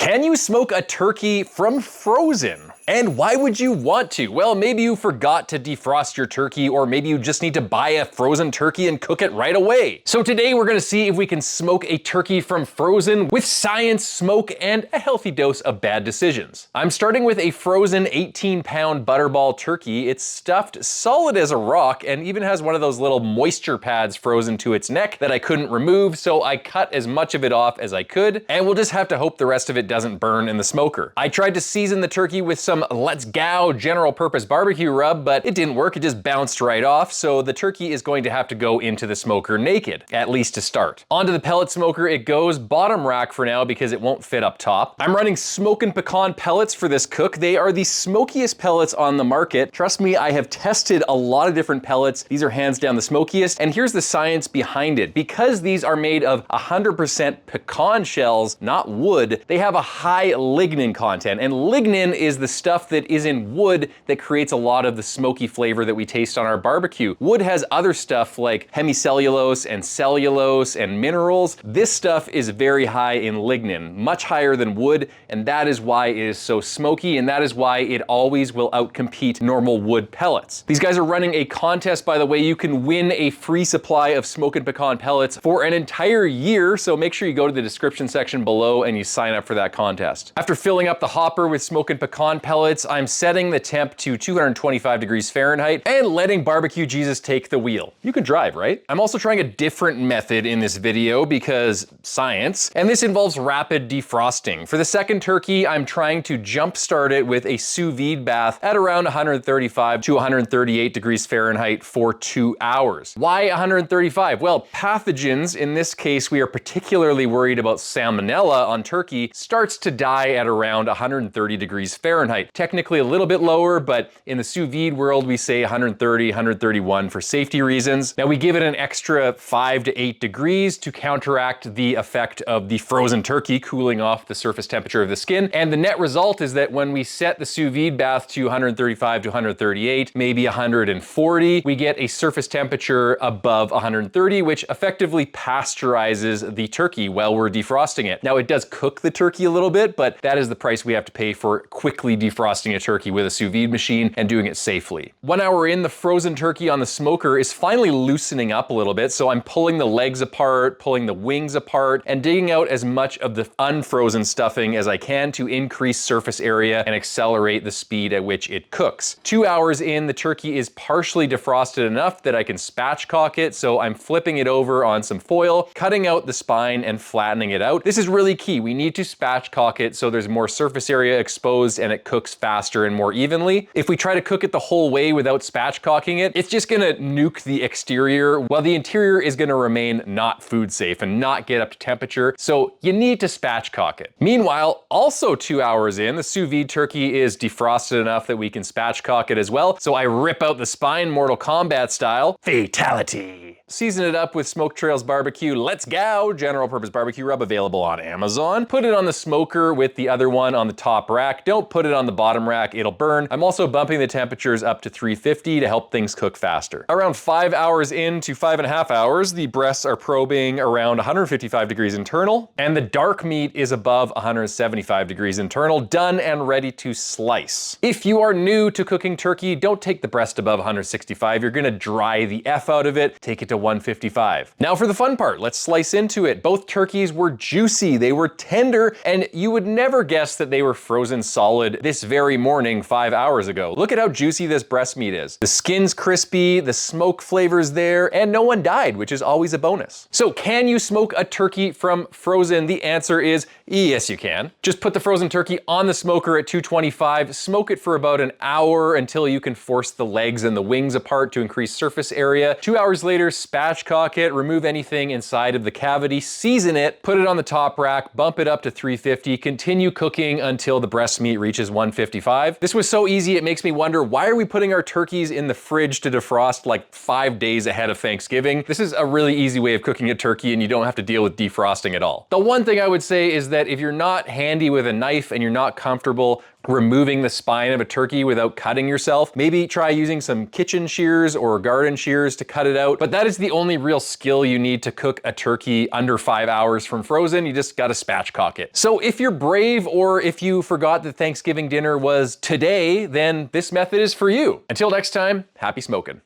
Can you smoke a turkey from frozen? And why would you want to? Well, maybe you forgot to defrost your turkey, or maybe you just need to buy a frozen turkey and cook it right away. So today we're gonna see if we can smoke a turkey from frozen with science, smoke, and a healthy dose of bad decisions. I'm starting with a frozen 18-pound butterball turkey. It's stuffed solid as a rock and even has one of those little moisture pads frozen to its neck that I couldn't remove, so I cut as much of it off as I could, and we'll just have to hope the rest of it doesn't burn in the smoker. I tried to season the turkey with some Let's Go general purpose barbecue rub, but it didn't work. It just bounced right off, so the turkey is going to have to go into the smoker naked, at least to start. Onto the pellet smoker it goes, bottom rack for now because it won't fit up top. I'm running smoking pecan pellets for this cook. They are the smokiest pellets on the market. Trust me, I have tested a lot of different pellets. These are hands down the smokiest, and here's the science behind it. Because these are made of 100% pecan shells, not wood, they have a high lignin content, and lignin is the stuff that is in wood that creates a lot of the smoky flavor that we taste on our barbecue. Wood has other stuff like hemicellulose and cellulose and minerals. This stuff is very high in lignin, much higher than wood, and that is why it is so smoky, and that is why it always will outcompete normal wood pellets. These guys are running a contest, by the way. You can win a free supply of smoking pecan pellets for an entire year, so make sure you go to the description section below and you sign up for that contest. After filling up the hopper with smoking pecan pellets, I'm setting the temp to 225 degrees Fahrenheit and letting barbecue Jesus take the wheel. You can drive, right? I'm also trying a different method in this video because science, and this involves rapid defrosting. For the second turkey, I'm trying to jumpstart it with a sous vide bath at around 135 to 138 degrees Fahrenheit for 2 hours. Why 135? Well, pathogens, in this case we are particularly worried about salmonella on turkey, starts to die at around 130 degrees Fahrenheit. Technically a little bit lower, but in the sous vide world we say 130, 131 for safety reasons. Now we give it an extra 5 to 8 degrees to counteract the effect of the frozen turkey cooling off the surface temperature of the skin, and the net result is that when we set the sous vide bath to 135 to 138, maybe 140, we get a surface temperature above 130, which effectively pasteurizes the turkey while we're defrosting it. Now it does cook the turkey a little bit, but that is the price we have to pay for quickly defrosting a turkey with a sous vide machine and doing it safely. 1 hour in, the frozen turkey on the smoker is finally loosening up a little bit, so I'm pulling the legs apart, pulling the wings apart, and digging out as much of the unfrozen stuffing as I can to increase surface area and accelerate the speed at which it cooks. 2 hours in, the turkey is partially defrosted enough that I can spatchcock it, so I'm flipping it over on some foil, cutting out the spine and flattening it out. This is really key. We need to spatchcock it so there's more surface area exposed and it cooks faster and more evenly. If we try to cook it the whole way without spatchcocking it, it's just gonna nuke the exterior while the interior is gonna remain not food safe and not get up to temperature, so you need to spatchcock it. Meanwhile, also 2 hours in, the sous vide turkey is defrosted enough that we can spatchcock it as well, so I rip out the spine Mortal Kombat style. Fatality. Season it up with Smoke Trails Barbecue Let's Go general purpose barbecue rub, available on Amazon. Put it on the smoker with the other one on the top rack. Don't put it on the bottom rack, it'll burn. I'm also bumping the temperatures up to 350 to help things cook faster. Around 5 hours into 5.5 hours, the breasts are probing around 155 degrees internal, and the dark meat is above 175 degrees internal, done and ready to slice. If you are new to cooking turkey, don't take the breast above 165. You're gonna dry the F out of it. Take it to 155. Now for the fun part, let's slice into it. Both turkeys were juicy, they were tender, and you would never guess that they were frozen solid this very morning 5 hours ago. Look at how juicy this breast meat is. The skin's crispy, the smoke flavor's there, and no one died, which is always a bonus. So can you smoke a turkey from frozen? The answer is yes, you can. Just put the frozen turkey on the smoker at 225, smoke it for about an hour until you can force the legs and the wings apart to increase surface area. 2 hours later, spatchcock it, remove anything inside of the cavity, season it, put it on the top rack, bump it up to 350, continue cooking until the breast meat reaches 155. This was so easy, it makes me wonder, why are we putting our turkeys in the fridge to defrost like 5 days ahead of Thanksgiving? This is a really easy way of cooking a turkey and you don't have to deal with defrosting at all. The one thing I would say is that if you're not handy with a knife and you're not comfortable removing the spine of a turkey without cutting yourself. Maybe try using some kitchen shears or garden shears to cut it out. But that is the only real skill you need to cook a turkey under 5 hours from frozen. You just gotta spatchcock it. So if you're brave, or if you forgot that Thanksgiving dinner was today, then this method is for you. Until next time, happy smoking.